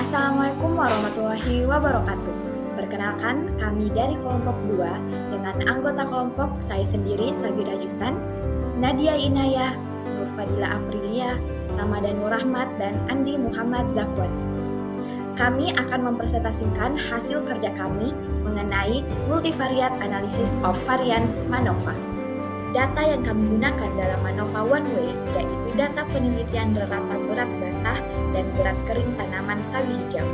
Assalamualaikum warahmatullahi wabarakatuh. Perkenalkan, kami dari kelompok 2 dengan anggota kelompok saya sendiri Sabira Justan, Nadia Inayah, Nur Fadila Aprilia, Ramadan Nur Rahmat, dan Andi Muhammad Zakwan. Kami akan mempresentasikan hasil kerja kami mengenai multivariate analysis of variance MANOVA. Data yang kami gunakan dalam MANOVA one way yaitu data penelitian rata berat basah dan berat kering tanaman sawi hijau.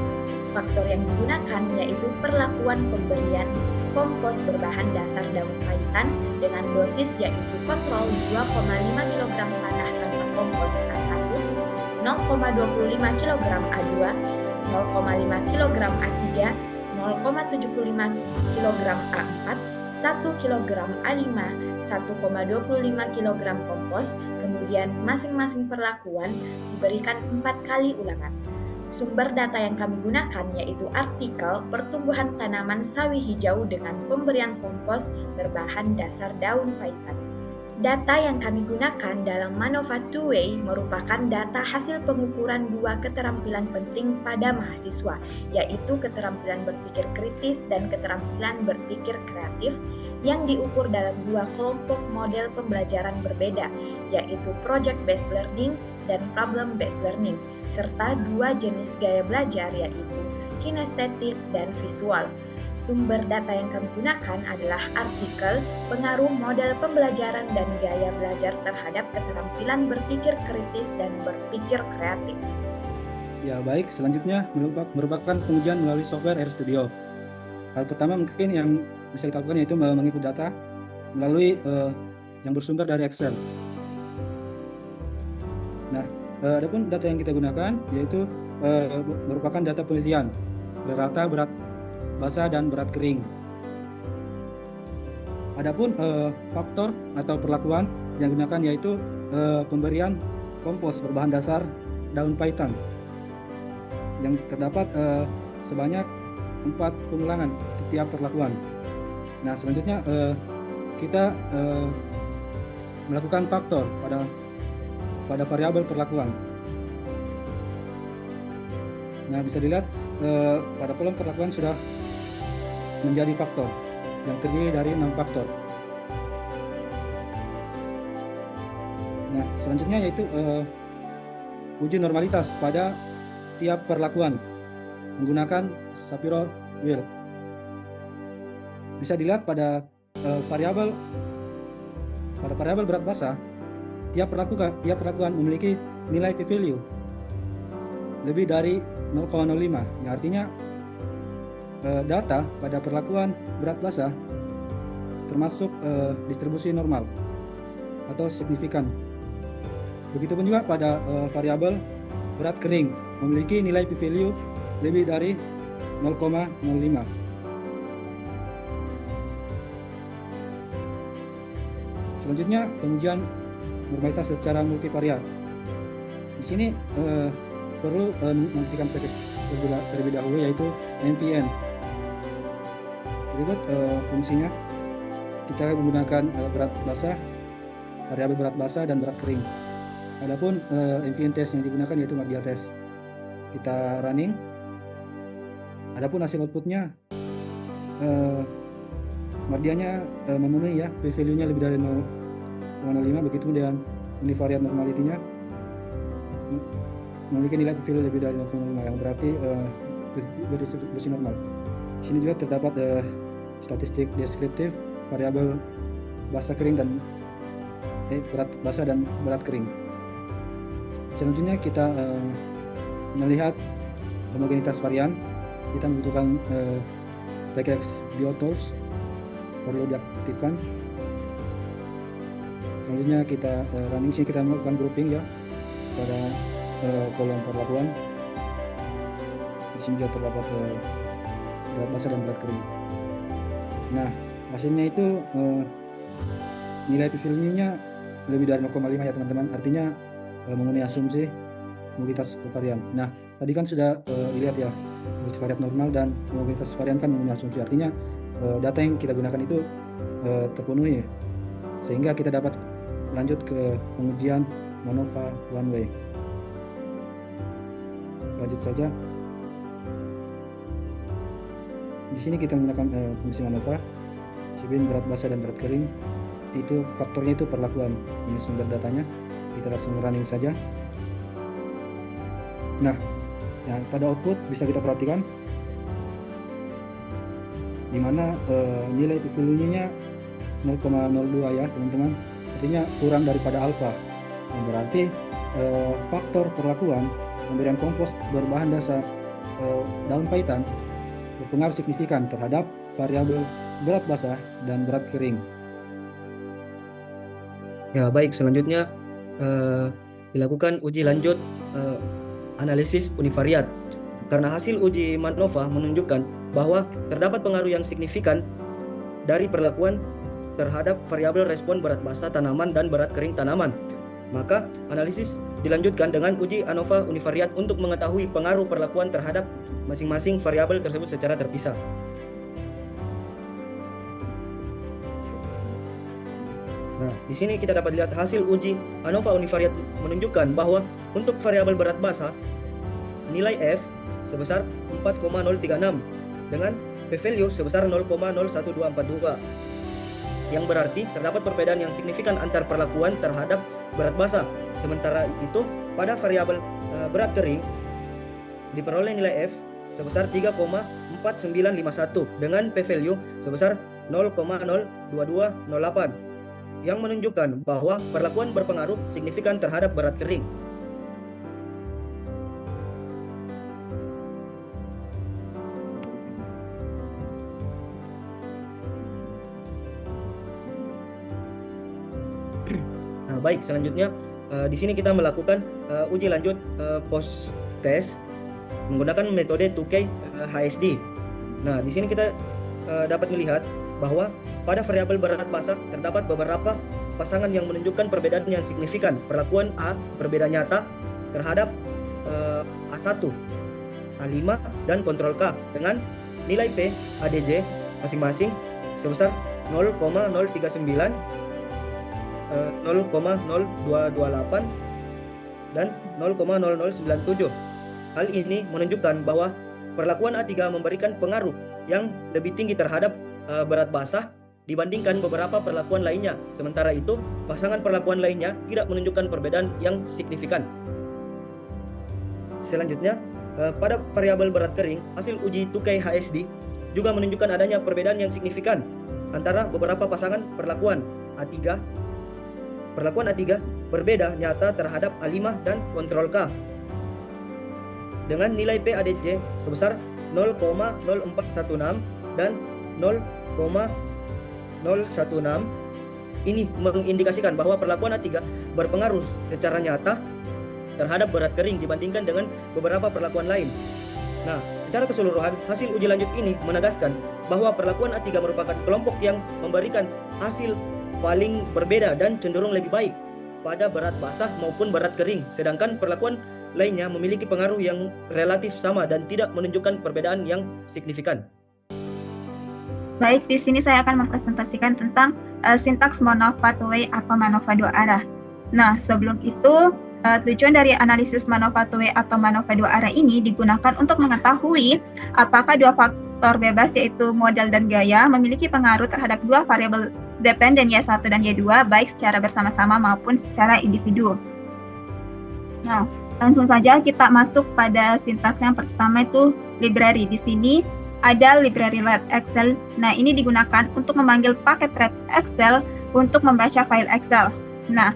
Faktor yang digunakan yaitu perlakuan pemberian kompos berbahan dasar daun pahitan dengan dosis yaitu kontrol 2,5 kg tanah tanpa kompos A1, 0,25 kg A2, 0,5 kg A3, 0,75 kg A4, 1 kg A5, 1,25 kg kompos, kemudian masing-masing perlakuan diberikan 4 kali ulangan. Sumber data yang kami gunakan yaitu artikel pertumbuhan tanaman sawi hijau dengan pemberian kompos berbahan dasar daun pahitan. Data yang kami gunakan dalam MANOVA two-way merupakan data hasil pengukuran 2 keterampilan penting pada mahasiswa, yaitu keterampilan berpikir kritis dan keterampilan berpikir kreatif yang diukur dalam 2 kelompok model pembelajaran berbeda, yaitu project-based learning dan problem-based learning, serta 2 jenis gaya belajar yaitu kinestetik dan visual. Sumber data yang kami gunakan adalah artikel pengaruh model pembelajaran dan gaya belajar terhadap keterampilan berpikir kritis dan berpikir kreatif. Ya baik, selanjutnya merupakan pengujian melalui software RStudio. Hal pertama mungkin yang bisa kita lakukan yaitu menginput data melalui yang bersumber dari Excel. Nah, adapun data yang kita gunakan yaitu merupakan data penelitian rata berat basah dan berat kering. Adapun faktor atau perlakuan yang digunakan yaitu pemberian kompos berbahan dasar daun pahitan yang terdapat sebanyak 4 pengulangan setiap perlakuan. Nah, selanjutnya kita melakukan faktor pada variabel perlakuan. Nah, bisa dilihat pada kolom perlakuan sudah menjadi faktor yang terdiri dari 6 faktor. Nah, selanjutnya yaitu uji normalitas pada tiap perlakuan menggunakan Shapiro wheel. Bisa dilihat pada variabel berat basah, tiap perlakuan memiliki nilai p-value lebih dari 0,05, yang artinya data pada perlakuan berat basah termasuk distribusi normal atau signifikan. Begitupun juga pada variabel berat kering memiliki nilai p-value lebih dari 0,05. Selanjutnya pengujian normalitas secara multivariat. Di sini perlu mengetikkan prefix terlebih dahulu yaitu MVN. Berikut fungsinya, kita menggunakan berat basah, variabel berat basah dan berat kering. Adapun MVN test yang digunakan yaitu Mardia test. Kita running. Adapun hasil outputnya, Mardianya memenuhi ya, p-value-nya lebih dari 0,05, begitu dengan univariate normality-nya memiliki nilai p-value lebih dari 0,5 yang berarti berdistribusi normal. Di sini juga terdapat statistik deskriptif variabel basah kering dan berat basah dan berat kering. Selanjutnya kita melihat homogenitas varian. Kita membutuhkan PKX BioTools, perlu diaktifkan. Selanjutnya kita running, sini kita melakukan grouping ya pada kolom perlakuan. Di sini juga terdapat berat basah dan berat kering. Nah, hasilnya itu nilai p-value-nya lebih dari 0,5 ya teman-teman. Artinya memenuhi asumsi homogenitas varian. Nah, tadi kan sudah dilihat ya, multivariat normal dan homogenitas varian kan memenuhi asumsi. Artinya data yang kita gunakan itu terpenuhi, sehingga kita dapat lanjut ke pengujian MANOVA one way. Lanjut saja. Di sini kita menggunakan fungsi MANOVA, Cibin berat basah dan berat kering. Itu faktornya itu perlakuan. Ini sumber datanya. Kita langsung running saja. Nah, ya, pada output bisa kita perhatikan di mana nilai p-value-nya 0,02 ya teman-teman, artinya kurang daripada alfa. Yang berarti faktor perlakuan pemberian kompos berbahan dasar daun paitan berpengaruh signifikan terhadap variabel berat basah dan berat kering. Ya, baik, selanjutnya dilakukan uji lanjut analisis univariat. Karena hasil uji MANOVA menunjukkan bahwa terdapat pengaruh yang signifikan dari perlakuan terhadap variabel respon berat basah tanaman dan berat kering tanaman. Maka analisis dilanjutkan dengan uji ANOVA univariat untuk mengetahui pengaruh perlakuan terhadap masing-masing variabel tersebut secara terpisah. Nah, di sini kita dapat lihat hasil uji ANOVA univariat menunjukkan bahwa untuk variabel berat basah nilai F sebesar 4,036 dengan p-value sebesar 0,01242. Yang berarti terdapat perbedaan yang signifikan antar perlakuan terhadap berat basah. Sementara itu pada variabel berat kering diperoleh nilai F sebesar 3,4951 dengan p-value sebesar 0,02208 yang menunjukkan bahwa perlakuan berpengaruh signifikan terhadap berat kering. Nah, baik, selanjutnya di sini kita melakukan uji lanjut post test menggunakan metode 2K HSD. Nah, di sini kita dapat melihat bahwa pada variabel berat basah terdapat beberapa pasangan yang menunjukkan perbedaan yang signifikan. Perlakuan A berbeda nyata terhadap A1, A5 dan kontrol K dengan nilai P ADJ masing-masing sebesar 0,039, 0,0228 dan 0,0097. Hal ini menunjukkan bahwa perlakuan A3 memberikan pengaruh yang lebih tinggi terhadap berat basah dibandingkan beberapa perlakuan lainnya. Sementara itu, pasangan perlakuan lainnya tidak menunjukkan perbedaan yang signifikan. Selanjutnya, pada variabel berat kering, hasil uji 2K HSD juga menunjukkan adanya perbedaan yang signifikan antara beberapa pasangan perlakuan A3. Perlakuan A3 berbeda nyata terhadap A5 dan kontrol K dengan nilai P ADJ sebesar 0,0416 dan 0,016. Ini mengindikasikan bahwa perlakuan A3 berpengaruh secara nyata terhadap berat kering dibandingkan dengan beberapa perlakuan lain. Nah, secara keseluruhan, hasil uji lanjut ini menegaskan bahwa perlakuan A3 merupakan kelompok yang memberikan hasil paling berbeda dan cenderung lebih baik pada berat basah maupun berat kering, sedangkan perlakuan lainnya memiliki pengaruh yang relatif sama dan tidak menunjukkan perbedaan yang signifikan. Baik, di sini saya akan mempresentasikan tentang sintaks MANOVA 2-way atau MANOVA 2 arah. Nah, sebelum itu, tujuan dari analisis MANOVA 2-way atau MANOVA 2 arah ini digunakan untuk mengetahui apakah dua faktor bebas yaitu model dan gaya memiliki pengaruh terhadap dua variabel dependen Y1 dan Y2 baik secara bersama-sama maupun secara individu. Nah, langsung saja kita masuk pada sintaks yang pertama itu library. Di sini ada library let Excel. Nah, ini digunakan untuk memanggil paket let Excel untuk membaca file Excel. Nah,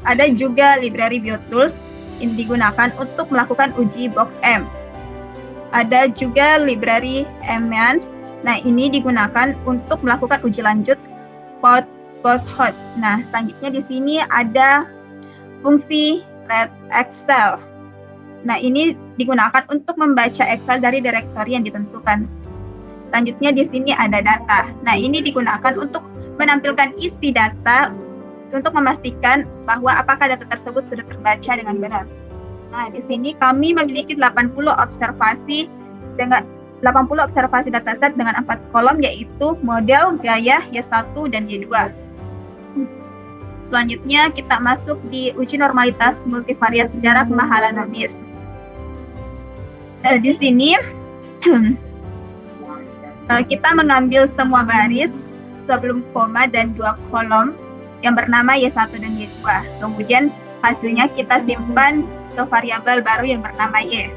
ada juga library BioTools yang digunakan untuk melakukan uji box M. Ada juga library Emians. Nah, ini digunakan untuk melakukan uji lanjut post host. Nah, selanjutnya di sini ada fungsi let Excel. Nah, ini digunakan untuk membaca Excel dari direktori yang ditentukan. Selanjutnya di sini ada data. Nah, ini digunakan untuk menampilkan isi data untuk memastikan bahwa apakah data tersebut sudah terbaca dengan benar. Nah, di sini kami memiliki 80 observasi dataset dengan 4 kolom yaitu model, gaya, Y1 dan Y2. Selanjutnya kita masuk di uji normalitas multivariat jarak Mahalanobis. Di sini kita mengambil semua baris sebelum koma dan 2 kolom yang bernama Y1 dan Y2. Kemudian hasilnya kita simpan ke variabel baru yang bernama Y.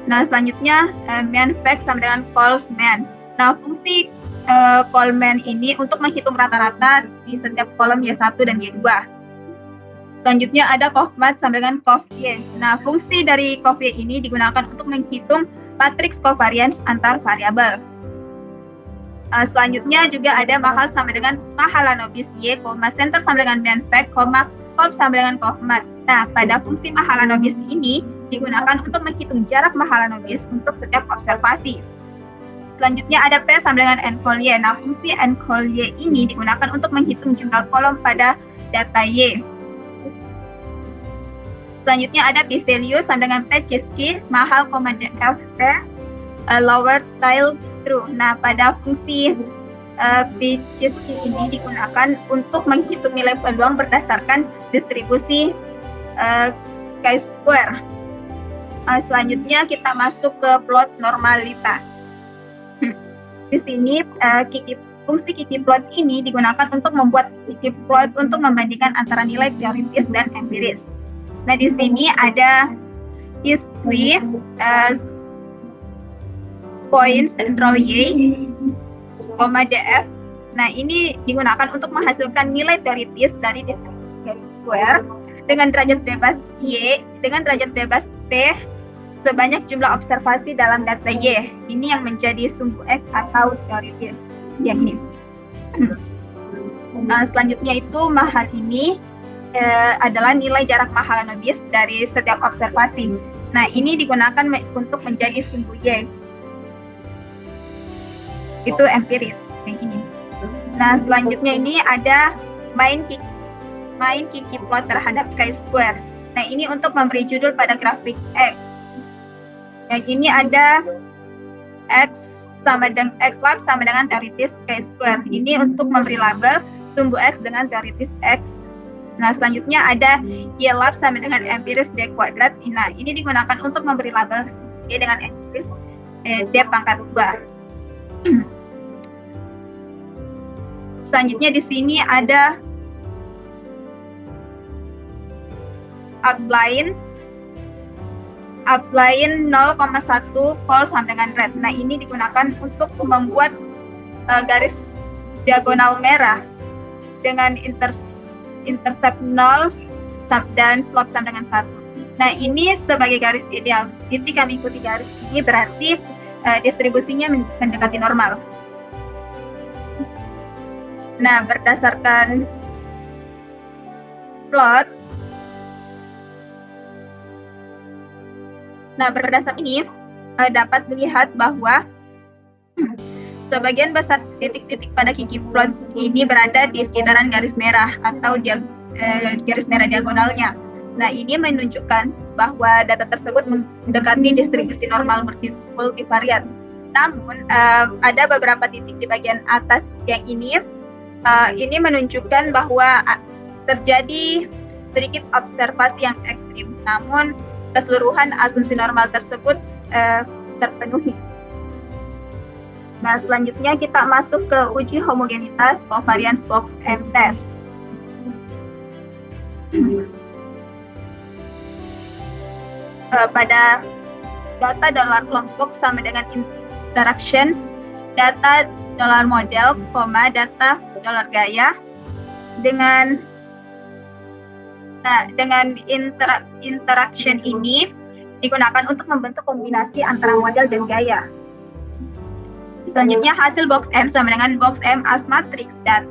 Nah, selanjutnya main fact sama dengan calls main. Nah, fungsi call main ini untuk menghitung rata-rata di setiap kolom Y1 dan Y2. Selanjutnya ada covmat sama dengan covy. Nah, fungsi dari covy ini digunakan untuk menghitung matriks covariance antar variabel. Selanjutnya juga ada mahal sama dengan mahalanobis Y, center sama dengan main fact, cov sama dengan covmat. Nah, pada fungsi mahalanobis ini digunakan untuk menghitung jarak mahalanobis untuk setiap observasi. Selanjutnya ada P sama dengan encall Y. Nah, fungsi encall Y ini digunakan untuk menghitung jumlah kolom pada data Y. Selanjutnya ada p-value sama dengan P Chesky, mahal, DFP, lower tail true. Nah, pada fungsi p Chesky ini digunakan untuk menghitung nilai peluang berdasarkan distribusi chi-square. Selanjutnya kita masuk ke plot normalitas. Di sini fungsi Kiki plot ini digunakan untuk membuat Kiki plot untuk membandingkan antara nilai teoritis dan empiris. Nah, di sini ada history points row Y, df. Nah, ini digunakan untuk menghasilkan nilai teoritis dari distribusi chi-square dengan derajat bebas Y dengan derajat bebas P sebanyak jumlah observasi dalam data Y. Ini yang menjadi sumbu X atau teoritis yang ini. Nah, selanjutnya itu mahal ini adalah nilai jarak mahalanobis dari setiap observasi. Nah, ini digunakan untuk menjadi sumbu Y. Itu empiris yang ini. Nah, selanjutnya ini ada main Kiki plot terhadap chi-square. Nah, ini untuk memberi judul pada grafik X. Yang ini ada X lab sama dengan teoritis chi-square. Ini untuk memberi label sumbu X dengan teoritis X. Nah, selanjutnya ada Y lab sama dengan empiris D kuadrat. Nah, ini digunakan untuk memberi label Y dengan empiris D pangkat 2. Selanjutnya di sini ada upline 0,1 call sama dengan red. Nah, ini digunakan untuk membuat garis diagonal merah dengan intercept 0 dan slope sama dengan 1. Nah, ini sebagai garis ideal. Ketika mengikuti garis ini berarti distribusinya mendekati normal. Nah, berdasarkan plot, ini dapat dilihat bahwa sebagian besar titik-titik pada Kiki plot ini berada di sekitaran garis merah atau garis merah diagonalnya. Nah, ini menunjukkan bahwa data tersebut mendekati distribusi normal multivariat. Namun, ada beberapa titik di bagian atas yang ini menunjukkan bahwa terjadi sedikit observasi yang ekstrim. Namun, keseluruhan asumsi normal tersebut terpenuhi. Nah, selanjutnya kita masuk ke uji homogenitas covariance box M test. Pada data dolar kelompok sama dengan interaction, data dolar model, data dolar gaya dengan interaction ini digunakan untuk membentuk kombinasi antara model dan gaya. Selanjutnya hasil box M sama dengan box M as matrix, dan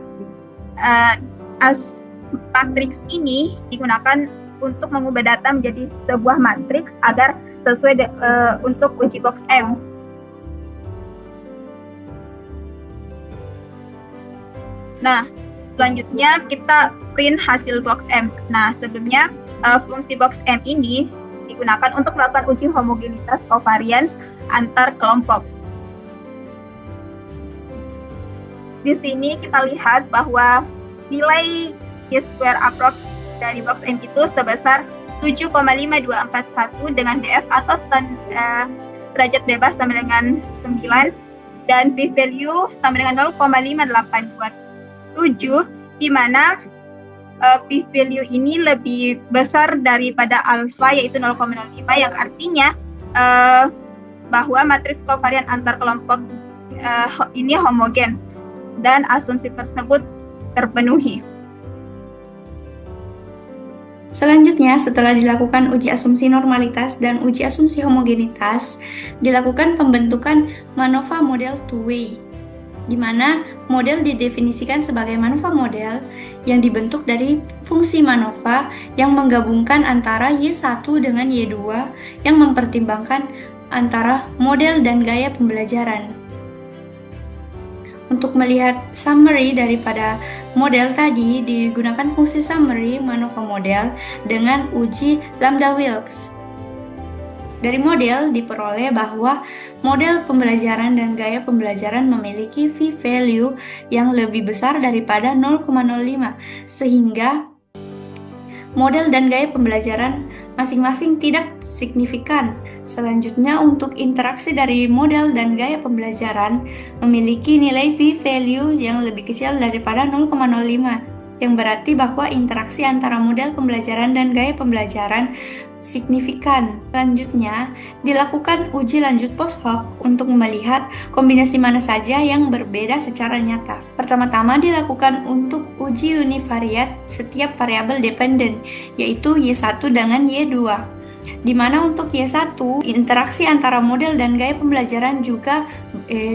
as matrix ini digunakan untuk mengubah data menjadi sebuah matriks agar sesuai untuk uji box M. Nah, selanjutnya kita print hasil box M. Nah, sebelumnya fungsi box M ini digunakan untuk melakukan uji homogenitas covariance antar kelompok. Di sini kita lihat bahwa nilai chi-square approx dari box M itu sebesar 7,5241 dengan DF atau derajat bebas sama dengan 9 dan p-value sama dengan 0,5827, di mana p-value ini lebih besar daripada alfa yaitu 0,05, yang artinya bahwa matriks kovarian antar kelompok ini homogen dan asumsi tersebut terpenuhi. Selanjutnya, setelah dilakukan uji asumsi normalitas dan uji asumsi homogenitas, dilakukan pembentukan MANOVA model two-way, di mana model didefinisikan sebagai MANOVA model yang dibentuk dari fungsi MANOVA yang menggabungkan antara Y1 dengan Y2 yang mempertimbangkan antara model dan gaya pembelajaran. Untuk melihat summary daripada model tadi, digunakan fungsi summary MANOVA model dengan uji Lambda-Wilks. Dari model diperoleh bahwa model pembelajaran dan gaya pembelajaran memiliki p-value yang lebih besar daripada 0,05, sehingga model dan gaya pembelajaran masing-masing tidak signifikan. Selanjutnya, untuk interaksi dari model dan gaya pembelajaran memiliki nilai p-value yang lebih kecil daripada 0,05, yang berarti bahwa interaksi antara model pembelajaran dan gaya pembelajaran signifikan. Selanjutnya, dilakukan uji lanjut post hoc untuk melihat kombinasi mana saja yang berbeda secara nyata. Pertama-tama dilakukan untuk uji univariat setiap variabel dependen, yaitu Y1 dengan Y2. Di mana untuk Y1, interaksi antara model dan gaya pembelajaran juga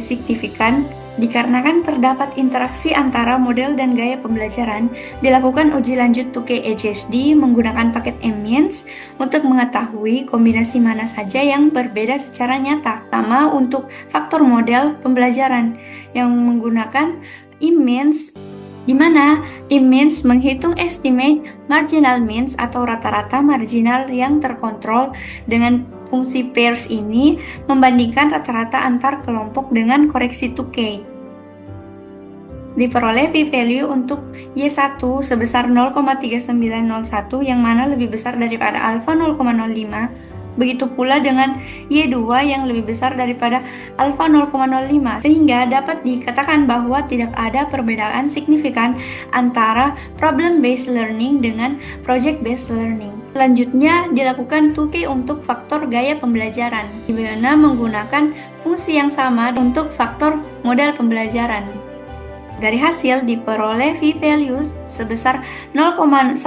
signifikan. Dikarenakan terdapat interaksi antara model dan gaya pembelajaran, dilakukan uji lanjut 2K HSD menggunakan paket MEANS untuk mengetahui kombinasi mana saja yang berbeda secara nyata. Pertama, untuk faktor model pembelajaran yang menggunakan MEANS, di mana MEANS menghitung estimate marginal means atau rata-rata marginal yang terkontrol dengan fungsi pairs ini membandingkan rata-rata antar kelompok dengan koreksi 2K. Diperoleh p-value untuk Y1 sebesar 0,3901 yang mana lebih besar daripada alfa 0,05. Begitu pula dengan Y2 yang lebih besar daripada alfa 0,05, sehingga dapat dikatakan bahwa tidak ada perbedaan signifikan antara problem-based learning dengan project-based learning. Selanjutnya, dilakukan 2K untuk faktor gaya pembelajaran, di mana menggunakan fungsi yang sama untuk faktor model pembelajaran. Dari hasil diperoleh p-values sebesar 0,1130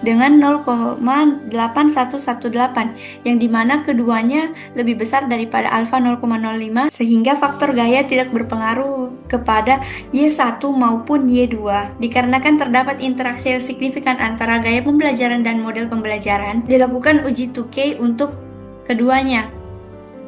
dengan 0,8118 yang dimana keduanya lebih besar daripada alfa 0,05 sehingga faktor gaya tidak berpengaruh kepada Y1 maupun Y2 dikarenakan terdapat interaksi yang signifikan antara gaya pembelajaran dan model pembelajaran. Dilakukan uji 2K untuk keduanya.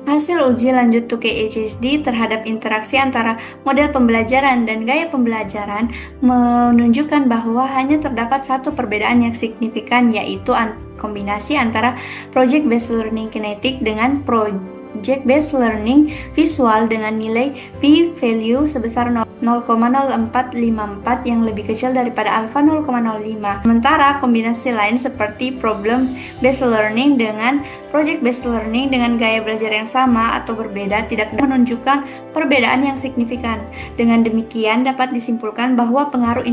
Hasil uji lanjut 2K HSD terhadap interaksi antara model pembelajaran dan gaya pembelajaran menunjukkan bahwa hanya terdapat satu perbedaan yang signifikan, yaitu kombinasi antara project-based learning kinetic dengan project-based learning visual dengan nilai p-value sebesar 0,0454 yang lebih kecil daripada alfa 0,05. Sementara kombinasi lain seperti problem-based learning dengan project-based learning dengan gaya belajar yang sama atau berbeda tidak menunjukkan perbedaan yang signifikan. Dengan demikian dapat disimpulkan bahwa pengaruh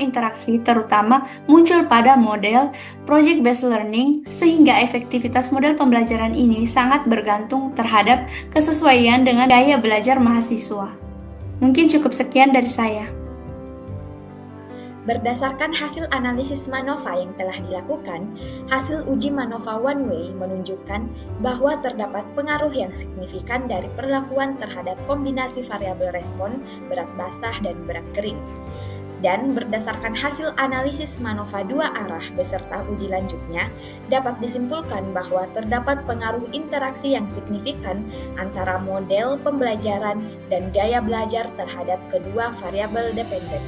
interaksi terutama muncul pada model project-based learning sehingga efektivitas model pembelajaran ini sangat bergantung terhadap kesesuaian dengan gaya belajar mahasiswa. Mungkin cukup sekian dari saya. Berdasarkan hasil analisis MANOVA yang telah dilakukan, hasil uji MANOVA one way menunjukkan bahwa terdapat pengaruh yang signifikan dari perlakuan terhadap kombinasi variabel respon, berat basah dan berat kering. Dan berdasarkan hasil analisis MANOVA dua arah beserta uji lanjutnya, dapat disimpulkan bahwa terdapat pengaruh interaksi yang signifikan antara model pembelajaran dan gaya belajar terhadap kedua variabel dependen.